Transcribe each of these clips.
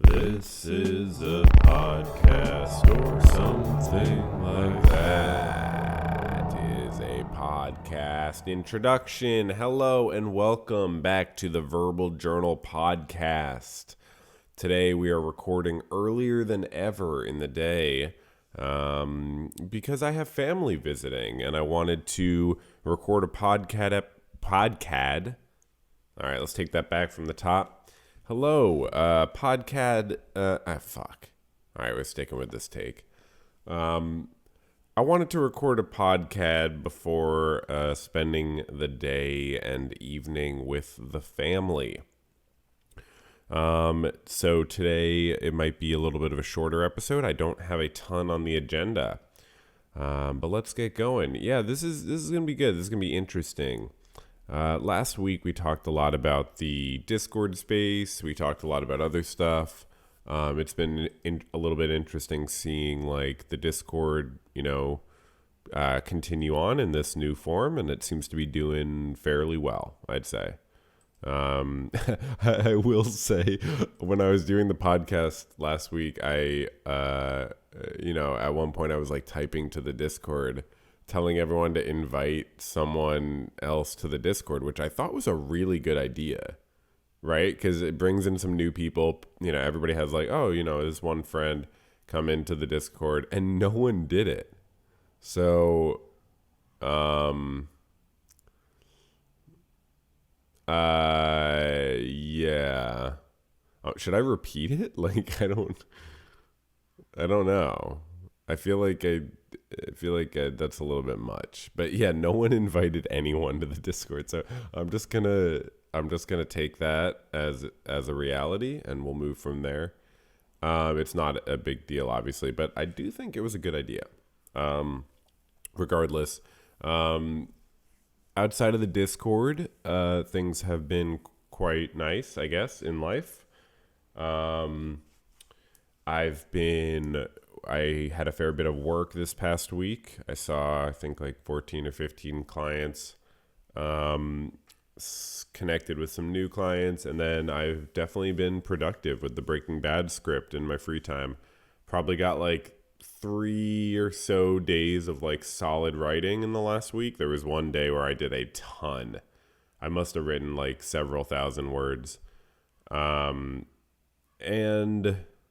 This is a podcast or something like that. It is a podcast introduction. Hello and welcome back to the Verbal Journal podcast. Today we are recording earlier than ever in the day because I have family visiting and I wanted to record a podcast. All right, let's take that back from the top. Hello, podcast. Fuck. All right, we're sticking with this take. I wanted to record a podcast before spending the day and evening with the family. So today it might be a little bit of a shorter episode. I don't have a ton on the agenda, but let's get going. Yeah, this is gonna be good. This is gonna be interesting. Last week we talked a lot about the Discord space. We talked a lot about other stuff. It's been a little bit interesting seeing like the Discord, continue on in this new form, and it seems to be doing fairly well, I'd say. I will say, when I was doing the podcast last week, at one point I was like typing to the Discord, telling everyone to invite someone else to the Discord, which I thought was a really good idea, right? Because it brings in some new people. Everybody has like, this one friend come into the Discord, and no one did it. So, yeah. Should I repeat it? Like, I don't know. I feel like that's a little bit much, but yeah, no one invited anyone to the Discord. So I'm just gonna take that as a reality, and we'll move from there. It's not a big deal, obviously, but I do think it was a good idea. Regardless, outside of the Discord, things have been quite nice, I guess, in life. I had a fair bit of work this past week. I saw, I think, like 14 or 15 clients, connected with some new clients, and then I've definitely been productive with the Breaking Bad script in my free time. Probably got like 3 or so days of like solid writing in the last week. There was one day where I did a ton. I must have written like several thousand words. And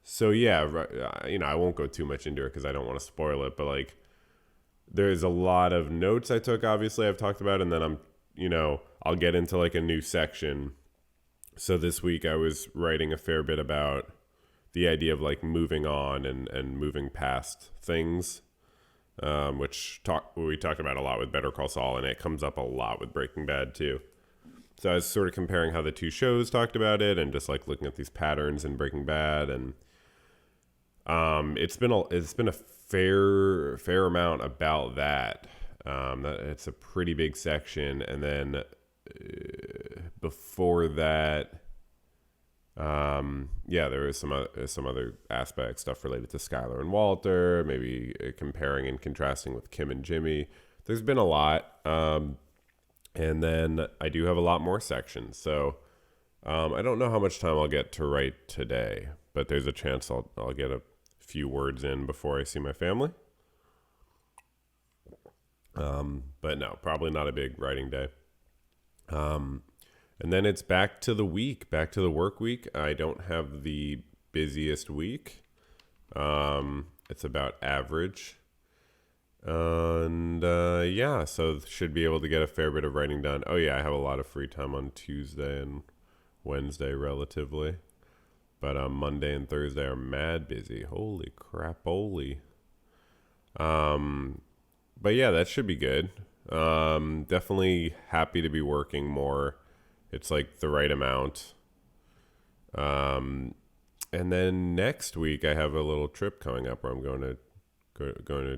so, yeah, I won't go too much into it because I don't want to spoil it, but like there's a lot of notes I took, obviously I've talked about, and then I'll get into like a new section. So this week I was writing a fair bit about the idea of like moving on and moving past things, which we talked about a lot with Better Call Saul, and it comes up a lot with Breaking Bad too. So I was sort of comparing how the two shows talked about it and just like looking at these patterns in Breaking Bad, and it's been a fair amount about that. It's a pretty big section, and then before that, there was some other aspects, stuff related to Skylar and Walter, maybe comparing and contrasting with Kim and Jimmy. There's been a lot, and then I do have a lot more sections. So I don't know how much time I'll get to write today, but there's a chance I'll get a few words in before I see my family. But no, probably not a big writing day. And then it's back to the work week. I don't have the busiest week. It's about average. And so should be able to get a fair bit of writing done. Oh yeah, I have a lot of free time on Tuesday and Wednesday relatively. But Monday and Thursday are mad busy. Holy crap, holy. But yeah, that should be good. Definitely happy to be working more. It's like the right amount. And then next week I have a little trip coming up where I'm going to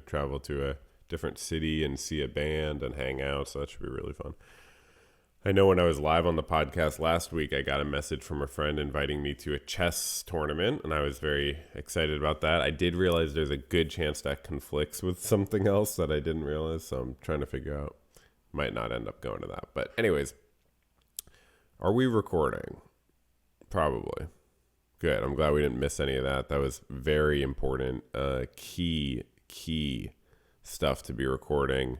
travel to a different city and see a band and hang out. So that should be really fun. I know when I was live on the podcast last week, I got a message from a friend inviting me to a chess tournament, and I was very excited about that. I did realize there's a good chance that conflicts with something else that I didn't realize, so I'm trying to figure out. Might not end up going to that. But anyways, are we recording? Probably. Good. I'm glad we didn't miss any of that. That was very important. Key stuff to be recording.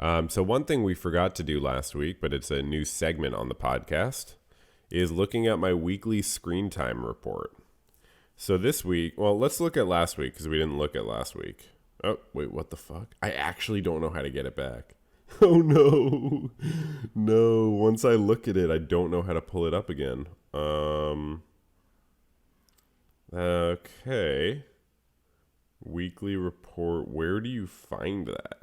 So one thing we forgot to do last week, but it's a new segment on the podcast, is looking at my weekly screen time report. So this week, well, let's look at last week because we didn't look at last week. Oh, wait, what the fuck? I actually don't know how to get it back. Oh, no. No, once I look at it, I don't know how to pull it up again. Okay. Weekly report. Where do you find that?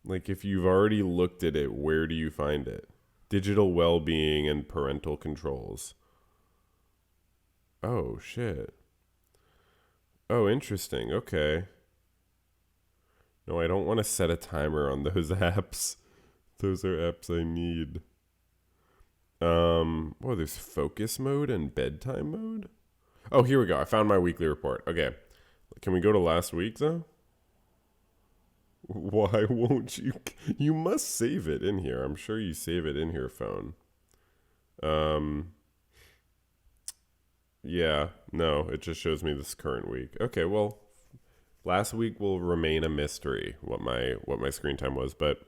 Like, if you've already looked at it, where do you find it? Digital well-being and parental controls. Oh, shit. Oh, interesting. Okay. No, I don't want to set a timer on those apps. Those are apps I need. Oh, there's focus mode and bedtime mode? Oh, here we go. I found my weekly report. Okay. Can we go to last week, though? Why won't you? You must save it in here. I'm sure you save it in here, phone. Yeah. No, it just shows me this current week. Okay, well, last week will remain a mystery what my screen time was, but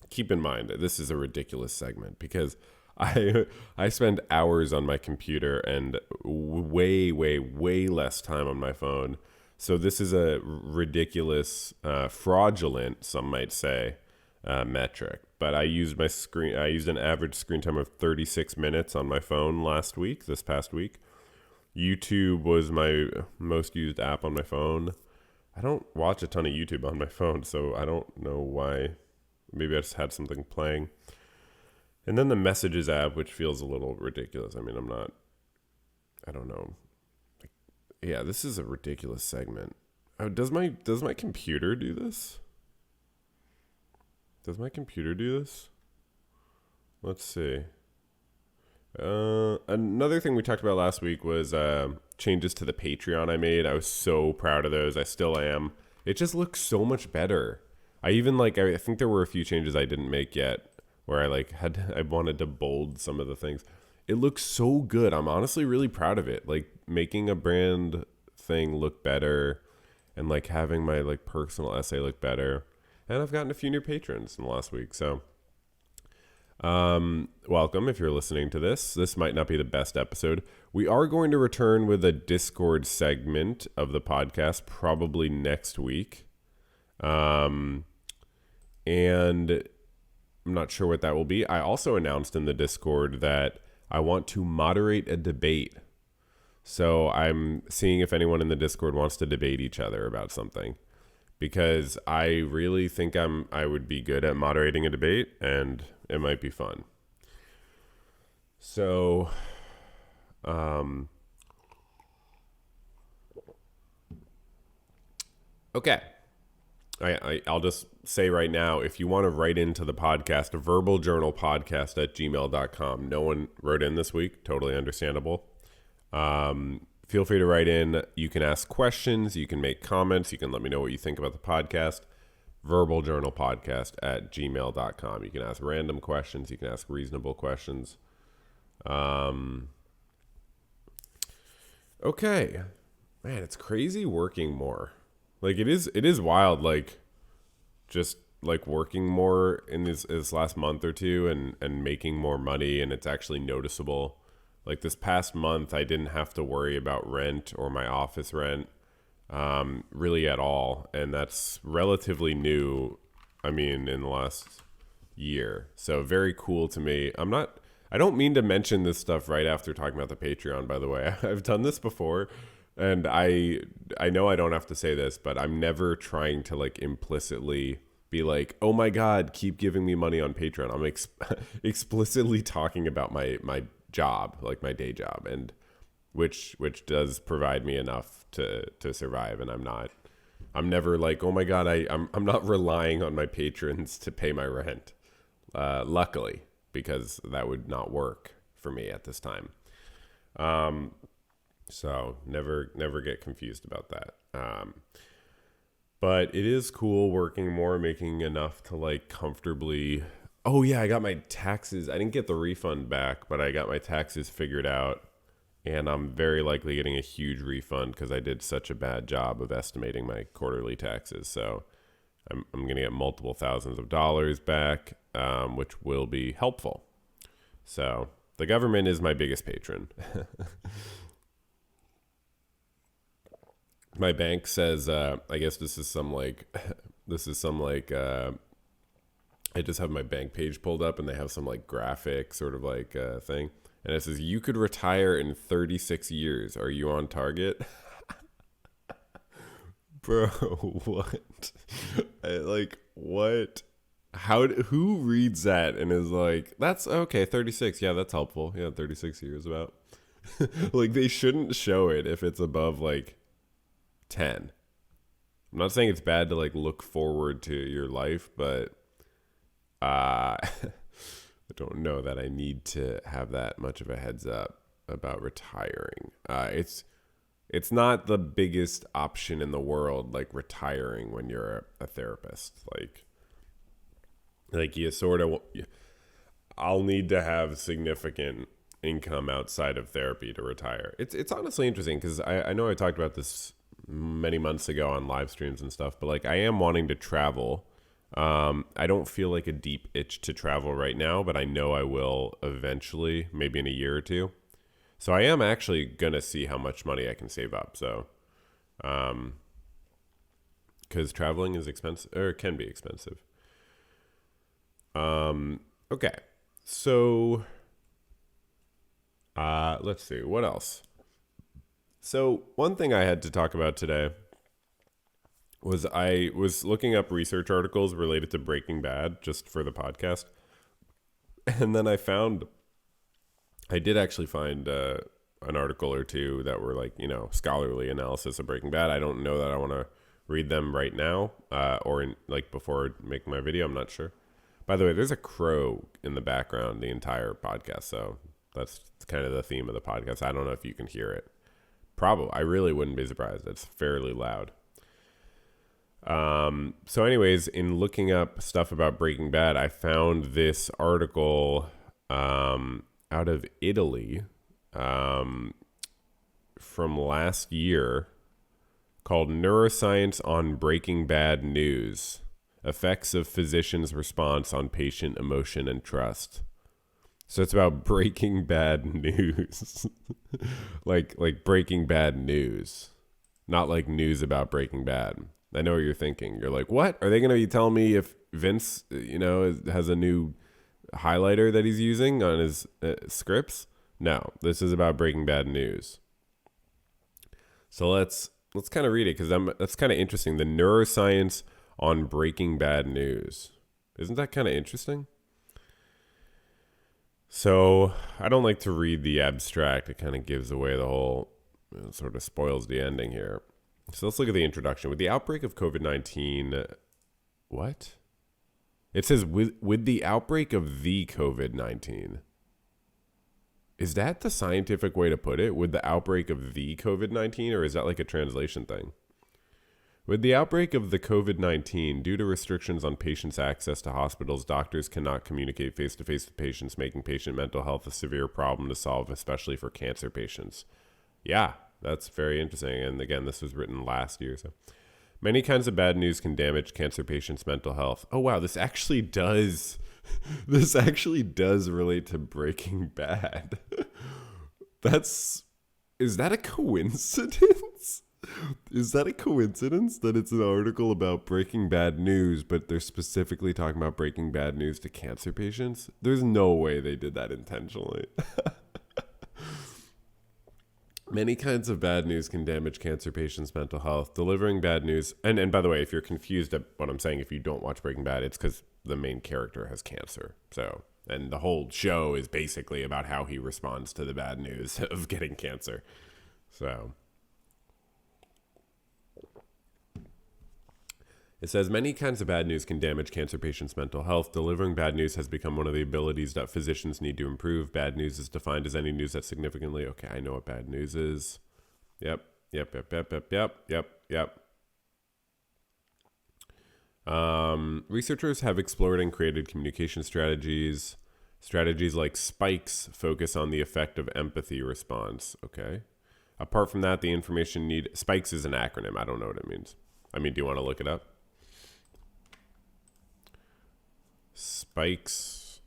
keep in mind this is a ridiculous segment because I spend hours on my computer and way less time on my phone. So this is a ridiculous, fraudulent, some might say, metric. But I used an average screen time of 36 minutes on my phone this past week. YouTube was my most used app on my phone. I don't watch a ton of YouTube on my phone, so I don't know why. Maybe I just had something playing. And then the Messages app, which feels a little ridiculous. I mean, I don't know. Yeah, this is a ridiculous segment. Oh, does my computer do this? Does my computer do this? Let's see. Another thing we talked about last week was changes to the Patreon I made. I was so proud of those. I still am. It just looks so much better. I think there were a few changes I didn't make yet where I wanted to bold some of the things. It looks so good. I'm honestly really proud of it. Like making a brand thing look better and like having my like personal essay look better. And I've gotten a few new patrons in the last week. So welcome if you're listening to this. This might not be the best episode. We are going to return with a Discord segment of the podcast probably next week. And I'm not sure what that will be. I also announced in the Discord that I want to moderate a debate. So I'm seeing if anyone in the Discord wants to debate each other about something, because I really think I would be good at moderating a debate and it might be fun. So, okay. I'll just say right now, if you want to write into the podcast, verbaljournalpodcast@gmail.com. No one wrote in this week. Totally understandable. Feel free to write in. You can ask questions. You can make comments. You can let me know what you think about the podcast. verbaljournalpodcast@gmail.com. You can ask random questions. You can ask reasonable questions. Okay. Man, it's crazy working more. Like it is wild, like just like working more in this last month or two and making more money, and it's actually noticeable. Like this past month, I didn't have to worry about rent or my office rent really at all. And that's relatively new, I mean, in the last year. So very cool to me. I don't mean to mention this stuff right after talking about the Patreon, by the way. I've done this before. And I know I don't have to say this, but I'm never trying to like implicitly be like, oh my God, keep giving me money on Patreon. I'm explicitly talking about my job, like my day job, and which does provide me enough to survive. And I'm never like, oh my God, I'm not relying on my patrons to pay my rent. Luckily, because that would not work for me at this time. So never get confused about that. But it is cool working more, making enough to like comfortably. Oh yeah, I got my taxes. I didn't get the refund back, but I got my taxes figured out. and I'm very likely getting a huge refund because I did such a bad job of estimating my quarterly taxes. So I'm going to get multiple thousands of dollars back, which will be helpful. So the government is my biggest patron. My bank says, I guess this is some like, I just have my bank page pulled up and they have some like graphic sort of like thing. And it says, you could retire in 36 years. Are you on target? Bro, what? What? Who reads that and is like, that's okay, 36. Yeah, that's helpful. Yeah, 36 years about. Like, they shouldn't show it if it's above like 10. I'm not saying it's bad to like look forward to your life, but I don't know that I need to have that much of a heads up about retiring. It's not the biggest option in the world, like retiring when you're a therapist. Like you sort of, I'll need to have significant income outside of therapy to retire. It's honestly interesting because I know I talked about this many months ago on live streams and stuff, but like I am wanting to travel. I don't feel like a deep itch to travel right now, but I know I will eventually, maybe in a year or two. So I am actually going to see how much money I can save up. So, because traveling is expensive, or can be expensive. Okay. So, let's see, what else? So one thing I had to talk about today was I was looking up research articles related to Breaking Bad just for the podcast. And then I did actually find an article or two that were like, scholarly analysis of Breaking Bad. I don't know that I want to read them right now or before making my video. I'm not sure. By the way, there's a crow in the background the entire podcast. So that's kind of the theme of the podcast. I don't know if you can hear it. Probably. I really wouldn't be surprised. It's fairly loud. So anyways, in looking up stuff about Breaking Bad, I found this article out of Italy from last year called Neuroscience on Breaking Bad News: Effects of Physicians' Response on Patient Emotion and Trust. So it's about Breaking Bad news. like Breaking Bad news. Not like news about Breaking Bad. I know what you're thinking. You're like, what? Are they going to be telling me if Vince, has a new highlighter that he's using on his scripts? No, this is about Breaking Bad news. So let's kind of read it because that's kind of interesting. The neuroscience on Breaking Bad news. Isn't that kind of interesting? So I don't like to read the abstract. It kind of gives away the whole, sort of spoils the ending here. So let's look at the introduction. With the outbreak of COVID-19, what? It says with the outbreak of the COVID-19. Is that the scientific way to put it? With the outbreak of the COVID-19, or is that like a translation thing? With the outbreak of the COVID-19, due to restrictions on patients' access to hospitals, doctors cannot communicate face-to-face with patients, making patient mental health a severe problem to solve, especially for cancer patients. Yeah, that's very interesting. And again, this was written last year. So many kinds of bad news can damage cancer patients' mental health. Oh, wow, this actually does relate to Breaking Bad. Is that a coincidence? Is that a coincidence that it's an article about Breaking Bad news, but they're specifically talking about Breaking Bad news to cancer patients? There's no way they did that intentionally. Many kinds of bad news can damage cancer patients' mental health. Delivering bad news, and by the way, if you're confused at what I'm saying, if you don't watch Breaking Bad, it's because the main character has cancer. So, and the whole show is basically about how he responds to the bad news of getting cancer. So it says many kinds of bad news can damage cancer patients' mental health. Delivering bad news has become one of the abilities that physicians need to improve. Bad news is defined as any news that significantly... Okay, I know what bad news is. Yep. Researchers have explored and created communication strategies Strategies like spikes focus on the effect of empathy response. Okay. Apart from that, the information need spikes is an acronym. I don't know what it means. I mean, do you want to look it up? Spikes,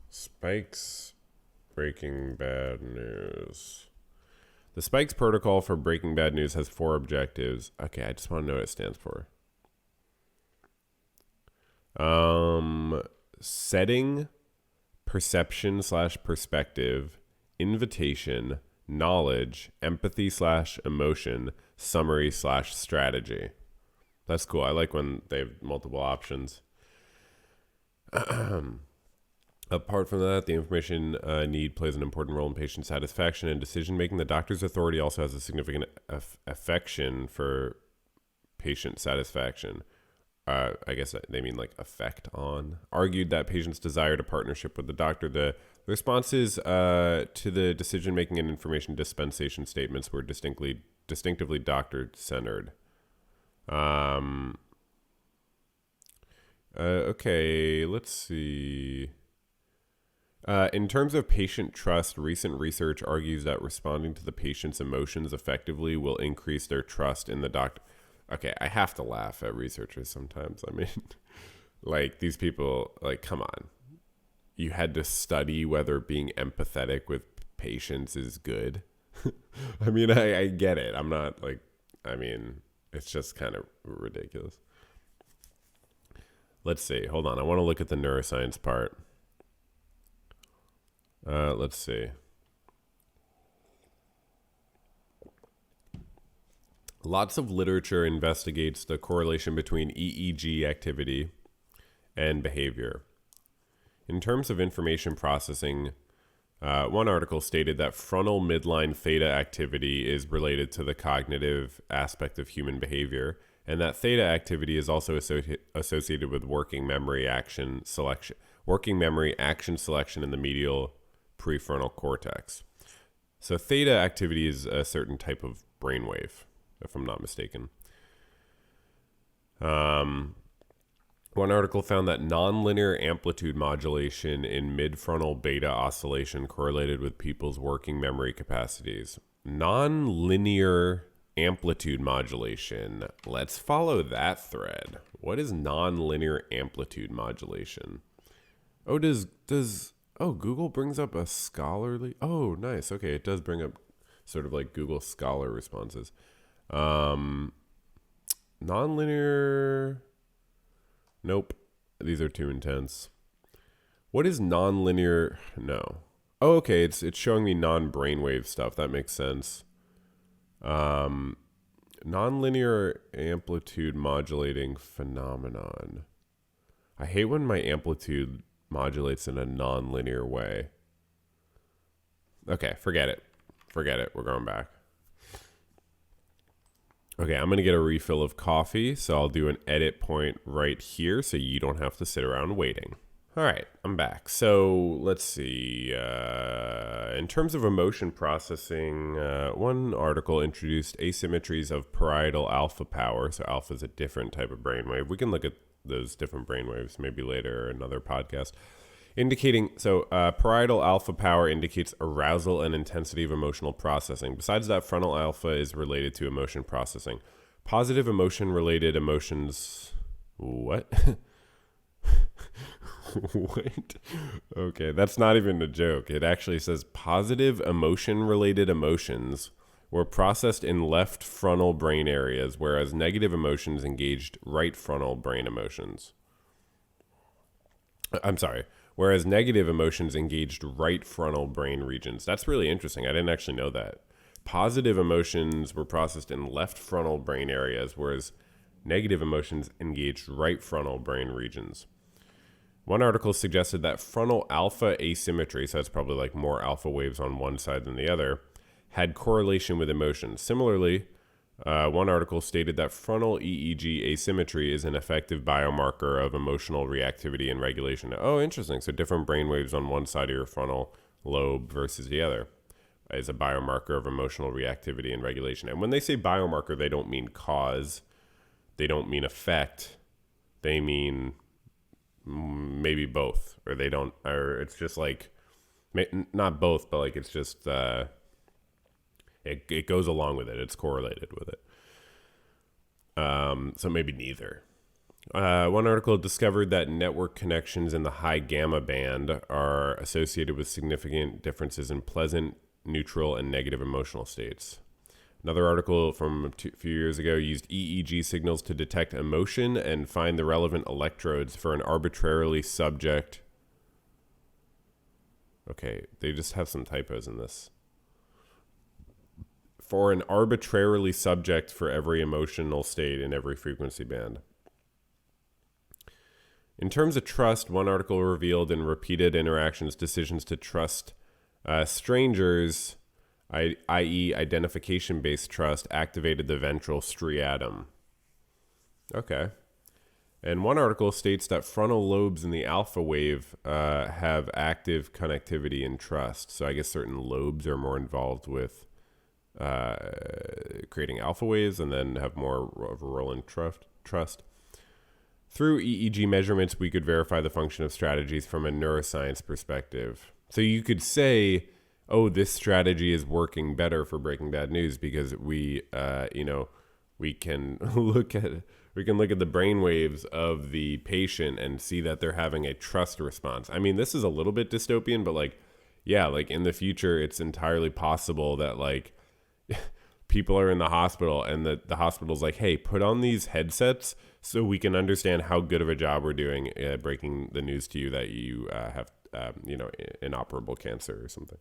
Breaking Bad News. The Spikes protocol for Breaking Bad News has 4 objectives. Okay, I just want to know what it stands for. Setting, perception/perspective, invitation, knowledge, empathy/emotion, summary/strategy. That's cool. I like when they have multiple options. Apart from that, the information need plays an important role in patient satisfaction and decision making. The doctor's authority also has a significant affection for patient satisfaction. I guess they mean like effect on. Argued that patients desired a partnership with the doctor. The responses to the decision making and information dispensation statements were distinctively doctor centered. Okay, let's see. In terms of patient trust, recent research argues that responding to the patient's emotions effectively will increase their trust in the doctor. Okay, I have to laugh at researchers sometimes. I mean, like these people, like, come on. You had to study whether being empathetic with patients is good. I mean, I get it. I'm not like, I mean, it's just kind of ridiculous. Let's see. Hold on. I want to look at the neuroscience part. Let's see. Lots of literature investigates the correlation between EEG activity and behavior. In terms of information processing, one article stated that frontal midline theta activity is related to the cognitive aspect of human behavior, and that theta activity is also associated with working memory action selection in the medial prefrontal cortex. So theta activity is a certain type of brainwave, if I'm not mistaken. One article found that nonlinear amplitude modulation in midfrontal beta oscillation correlated with people's working memory capacities. Nonlinear amplitude modulation. Let's follow that thread. What is nonlinear amplitude modulation? Oh, Google brings up a scholarly. Oh, nice. Okay, it does bring up sort of like Google Scholar responses. Nonlinear. Nope. These are too intense. What is nonlinear? No. Oh, okay. It's showing me non-brainwave stuff. That makes sense. Nonlinear amplitude modulating phenomenon. I hate when my amplitude modulates in a non-linear way. Okay, forget it. We're going back. Okay, I'm going to get a refill of coffee, so I'll do an edit point right here so you don't have to sit around waiting. All right, I'm back. So let's see. In terms of emotion processing, one article introduced asymmetries of parietal alpha power. So alpha is a different type of brainwave. We can look at those different brainwaves maybe later or another podcast. Parietal alpha power indicates arousal and intensity of emotional processing. Besides that, frontal alpha is related to emotion processing. Positive emotion-related emotions... What? Wait. Okay, that's not even a joke. It actually says positive emotion-related emotions were processed in left frontal brain areas, whereas negative emotions engaged right frontal brain emotions. Whereas negative emotions engaged right frontal brain regions. That's really interesting. I didn't actually know that. Positive emotions were processed in left frontal brain areas, whereas negative emotions engaged right frontal brain regions. One article suggested that frontal alpha asymmetry, so that's probably like more alpha waves on one side than the other, had correlation with emotions. Similarly, one article stated that frontal EEG asymmetry is an effective biomarker of emotional reactivity and regulation. Oh, interesting. So different brainwaves on one side of your frontal lobe versus the other is a biomarker of emotional reactivity and regulation. And when they say biomarker, they don't mean cause. They don't mean effect. They mean maybe both. Or it's just like Not both, but like it's just it goes along with it. It's correlated with it. So maybe neither. One article discovered that network connections in the high gamma band are associated with significant differences in pleasant, neutral, and negative emotional states. Another article from a few years ago used EEG signals to detect emotion and find the relevant electrodes for an arbitrarily subject. Okay, they just have some typos in this. For an arbitrarily subject for every emotional state in every frequency band. In terms of trust, one article revealed in repeated interactions, decisions to trust strangers, i.e. identification-based trust, activated the ventral striatum. Okay. And one article states that frontal lobes in the alpha wave have active connectivity and trust. So I guess certain lobes are more involved with creating alpha waves and then have more of a role in trust. Through EEG measurements, we could verify the function of strategies from a neuroscience perspective. So you could say, oh, this strategy is working better for breaking bad news because we can look at the brain waves of the patient and see that they're having a trust response. I mean, this is a little bit dystopian, but like in the future, it's entirely possible that like people are in the hospital and the hospital's like, hey, put on these headsets so we can understand how good of a job we're doing breaking the news to you that you have, inoperable cancer or something.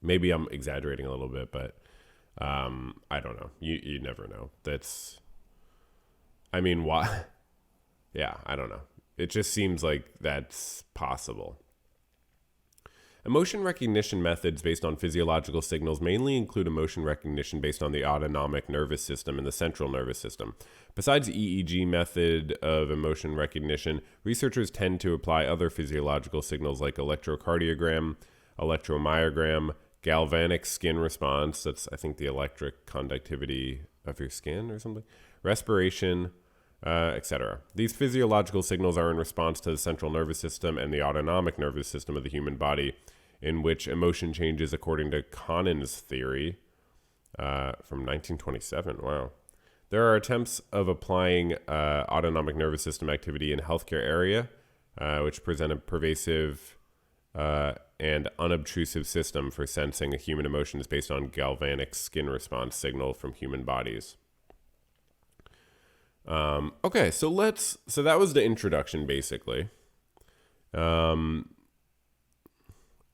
Maybe I'm exaggerating a little bit, but I don't know. You never know. Why? Yeah, I don't know. It just seems like that's possible. Emotion recognition methods based on physiological signals mainly include emotion recognition based on the autonomic nervous system and the central nervous system. Besides EEG method of emotion recognition, researchers tend to apply other physiological signals like electrocardiogram, electromyogram, galvanic skin response, that's I think the electric conductivity of your skin or something, respiration, etc. These physiological signals are in response to the central nervous system and the autonomic nervous system of the human body, in which emotion changes according to Conant's theory from 1927. Wow. There are attempts of applying autonomic nervous system activity in healthcare area, which present a pervasive and unobtrusive system for sensing human emotions based on galvanic skin response signal from human bodies. Okay, so that was the introduction basically.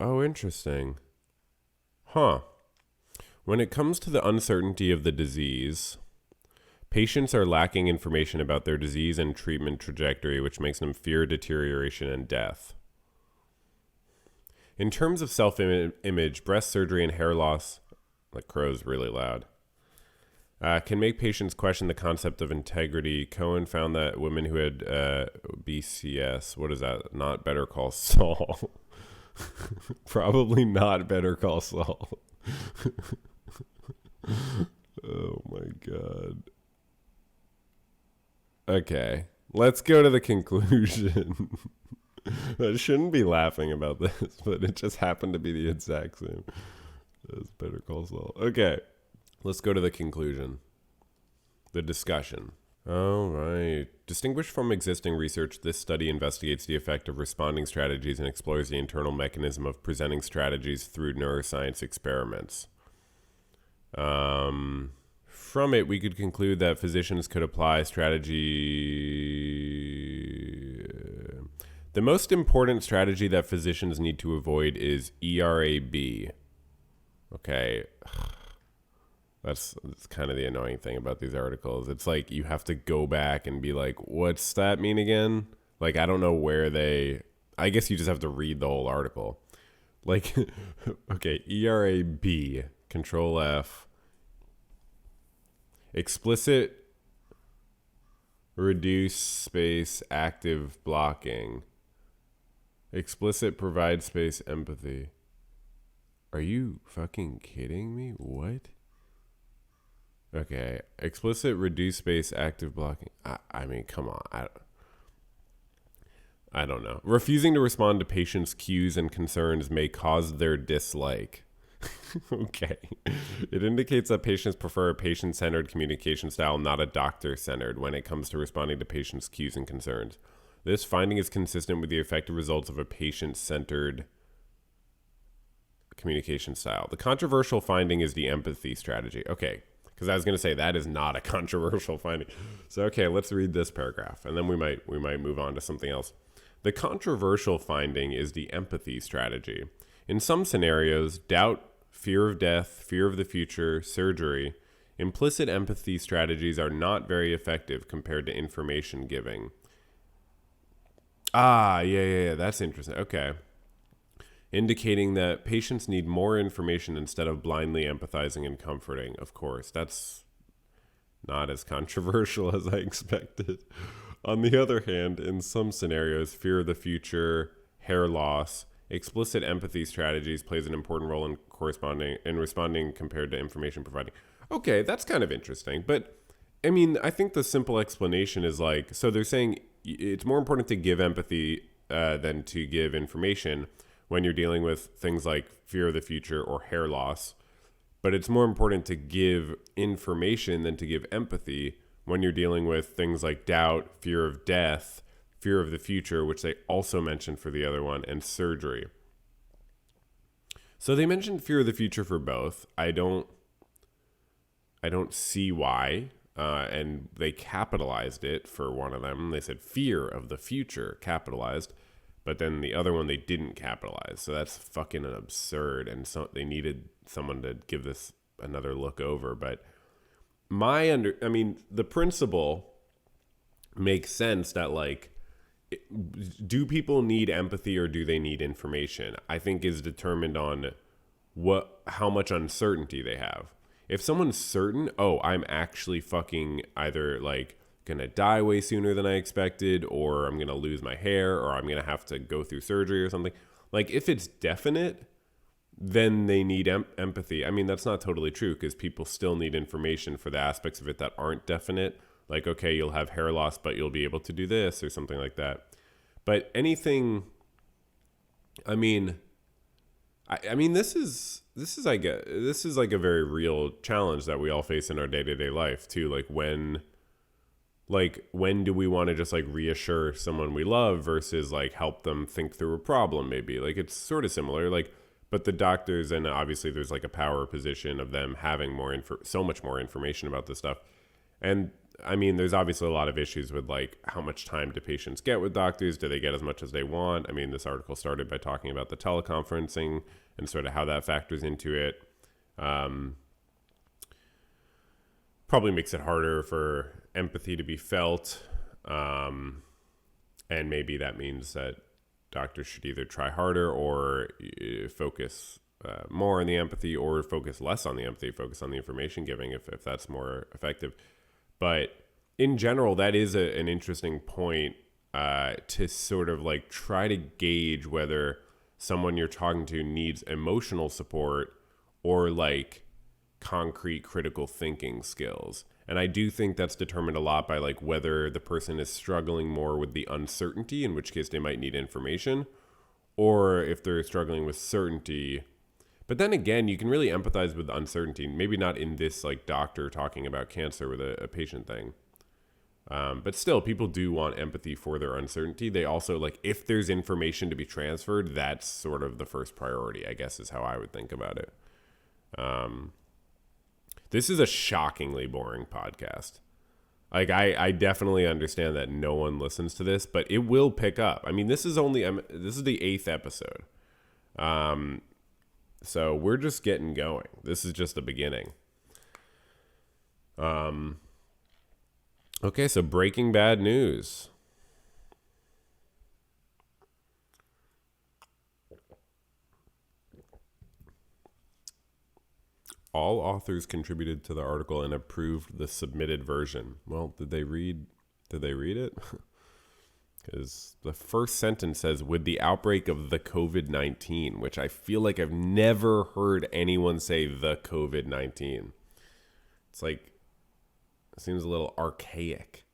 Oh, interesting. Huh. When it comes to the uncertainty of the disease, patients are lacking information about their disease and treatment trajectory, which makes them fear deterioration and death. In terms of self-image, breast surgery and hair loss, like crow's really loud, can make patients question the concept of integrity. Cohen found that women who had BCS, what is that? Not Better Call Saul. Probably not Better Call Saul. Oh my God. Okay, let's go to the conclusion. I shouldn't be laughing about this, but it just happened to be the exact same as Better Call Saul. Okay, let's go to the conclusion. The discussion. All right. Distinguished from existing research, this study investigates the effect of responding strategies and explores the internal mechanism of presenting strategies through neuroscience experiments. From it, we could conclude that physicians could apply strategy. The most important strategy that physicians need to avoid is ERAB. Okay. That's kind of the annoying thing about these articles. It's like you have to go back and be like, what's that mean again? Like, I don't know where I guess you just have to read the whole article. Like, okay, ERAB, Control F. Explicit reduce space active blocking. Explicit provide space empathy. Are you fucking kidding me? What? Okay, explicit reduce space active blocking. I mean, come on. I don't know. Refusing to respond to patients' cues and concerns may cause their dislike. Okay. It indicates that patients prefer a patient-centered communication style, not a doctor-centered, when it comes to responding to patients' cues and concerns. This finding is consistent with the effective results of a patient-centered communication style. The controversial finding is the empathy strategy. Okay, because I was going to say that is not a controversial finding. So okay, let's read this paragraph, and then we might move on to something else. The controversial finding is the empathy strategy. In some scenarios, doubt, fear of death, fear of the future, surgery, implicit empathy strategies are not very effective compared to information giving. Yeah, that's interesting. Okay. Indicating that patients need more information instead of blindly empathizing and comforting. Of course, that's not as controversial as I expected. On the other hand, in some scenarios, fear of the future, hair loss, explicit empathy strategies plays an important role in responding compared to information providing. Okay, that's kind of interesting. But I mean, I think the simple explanation is like, so they're saying it's more important to give empathy than to give information when you're dealing with things like fear of the future or hair loss. But it's more important to give information than to give empathy when you're dealing with things like doubt, fear of death, fear of the future, which they also mentioned for the other one, and surgery. So they mentioned fear of the future for both. I don't see why. And they capitalized it for one of them. They said fear of the future, capitalized. But then the other one they didn't capitalize. So that's fucking absurd. And so they needed someone to give this another look over. But the principle makes sense that like, do people need empathy or do they need information? I think is determined on how much uncertainty they have. If someone's certain, oh, I'm actually fucking either like gonna die way sooner than I expected, or I'm gonna lose my hair, or I'm gonna have to go through surgery or something. Like if it's definite, then they need empathy. I mean, that's not totally true because people still need information for the aspects of it that aren't definite. Like, okay, you'll have hair loss, but you'll be able to do this or something like that. But anything, I mean, this is like a very real challenge that we all face in our day-to-day life too. Like when do we want to just like reassure someone we love versus like help them think through a problem? Maybe like it's sort of similar, like, but the doctors, and obviously there's like a power position of them having so much more information about this stuff. And I mean, there's obviously a lot of issues with like how much time do patients get with doctors? Do they get as much as they want? I mean, this article started by talking about the teleconferencing and sort of how that factors into it. Probably makes it harder for empathy to be felt. And maybe that means that doctors should either try harder or focus more on the empathy, or focus less on the empathy, focus on the information giving if that's more effective. But in general, that is an interesting point to sort of like try to gauge whether someone you're talking to needs emotional support or like concrete critical thinking skills. And I do think that's determined a lot by like whether the person is struggling more with the uncertainty, in which case they might need information, or if they're struggling with certainty. But then again, you can really empathize with uncertainty. Maybe not in this like doctor talking about cancer with a patient thing. But still, people do want empathy for their uncertainty. They also like, if there's information to be transferred, that's sort of the first priority, I guess is how I would think about it. This is a shockingly boring podcast. Like I definitely understand that no one listens to this, but it will pick up. I mean, this is the 8th episode. So we're just getting going. This is just the beginning. Okay, so breaking bad news. All authors contributed to the article and approved the submitted version. Well, did they read it? Because the first sentence says, with the outbreak of the COVID-19, which I feel like I've never heard anyone say the COVID-19. It's like, it seems a little archaic.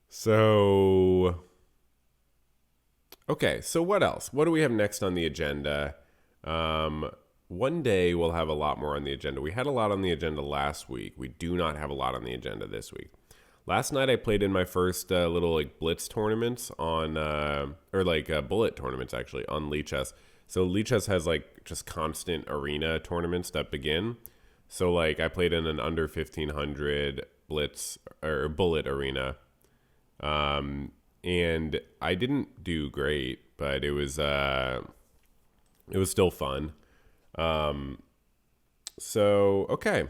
So, okay. So what else? What do we have next on the agenda? One day we'll have a lot more on the agenda. We had a lot on the agenda last week. We do not have a lot on the agenda this week. Last night I played in my first little like blitz tournaments on, bullet tournaments actually on Lichess. So Lichess has like just constant arena tournaments that begin. So like I played in an under 1500 blitz or bullet arena. And I didn't do great, but it was still fun. So, okay.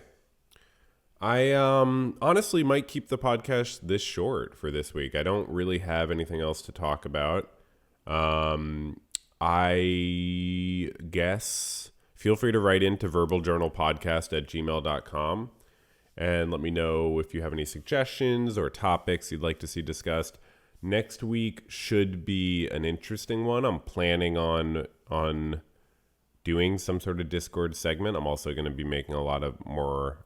I honestly might keep the podcast this short for this week. I don't really have anything else to talk about. I guess feel free to write into verbaljournalpodcast@gmail.com and let me know if you have any suggestions or topics you'd like to see discussed. Next week should be an interesting one. I'm planning on doing some sort of Discord segment. I'm also going to be making a lot of more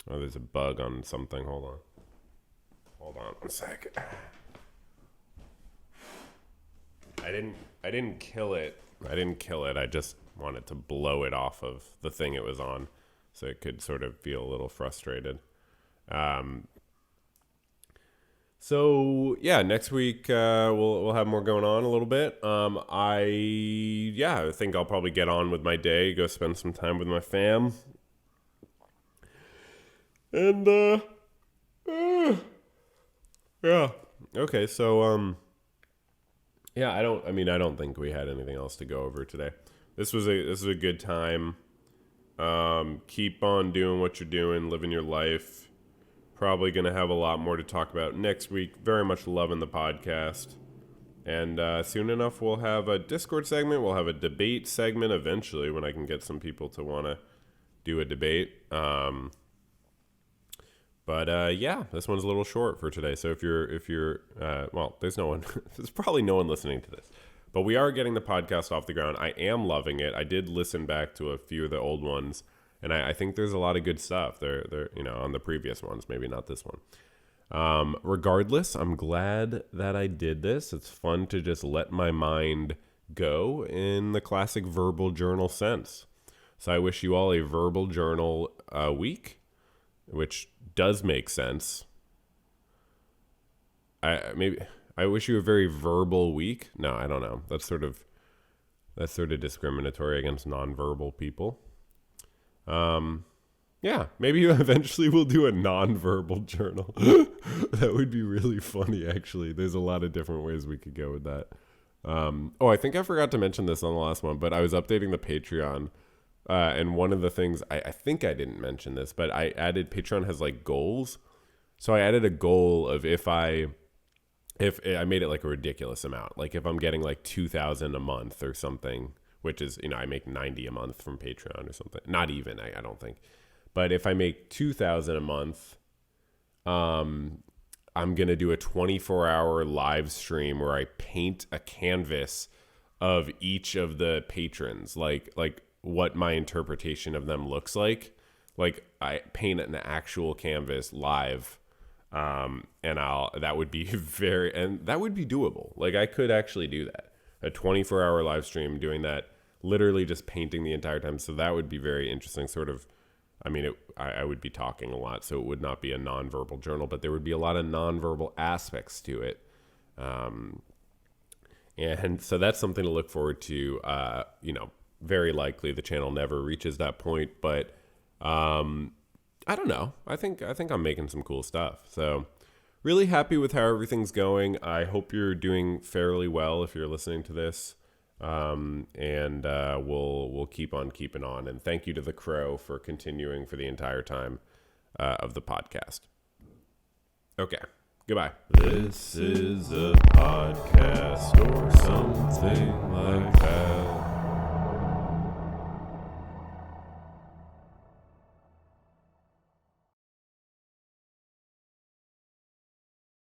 there's a bug on something. Hold on a sec. I didn't kill it. I just wanted to blow it off of the thing it was on so it could sort of feel a little frustrated. So yeah, next week we'll have more going on a little bit. I think I'll probably get on with my day, go spend some time with my fam, and yeah. Okay, so I don't think we had anything else to go over today. This was a good time. Keep on doing what you're doing, living your life. Probably going to have a lot more to talk about next week. Very much loving the podcast. And soon enough, we'll have a Discord segment. We'll have a debate segment eventually when I can get some people to want to do a debate. This one's a little short for today. So if you're there's probably no one listening to this. But we are getting the podcast off the ground. I am loving it. I did listen back to a few of the old ones. And I think there's a lot of good stuff. They're on the previous ones, maybe not this one. Regardless, I'm glad that I did this. It's fun to just let my mind go in the classic verbal journal sense. So I wish you all a verbal journal week, which does make sense. I wish you a very verbal week. No, I don't know. That's sort of discriminatory against nonverbal people. Maybe you eventually will do a non-verbal journal. That would be really funny, actually. There's a lot of different ways we could go with that. I think I forgot to mention this on the last one, but I was updating the Patreon. And one of the things, I think I didn't mention this, but I added, Patreon has like goals. So I added a goal of if I made it like a ridiculous amount, like if I'm getting like 2,000 a month or something, which is, I make 90 a month from Patreon or something. Not even, I don't think. But if I make 2,000 a month, I'm going to do a 24-hour live stream where I paint a canvas of each of the patrons, like what my interpretation of them looks like. Like I paint an actual canvas live, and that would be that would be doable. Like I could actually do that. A 24-hour live stream doing that, literally just painting the entire time. So that would be very interesting. Sort of, I would be talking a lot, so it would not be a nonverbal journal, but there would be a lot of nonverbal aspects to it. And so that's something to look forward to. Very likely the channel never reaches that point, but I don't know. I think I'm making some cool stuff. So really happy with how everything's going. I hope you're doing fairly well if you're listening to this. We'll keep on keeping on. And thank you to the Crow for continuing for the entire time of the podcast. Okay, goodbye. This is a podcast or something like that.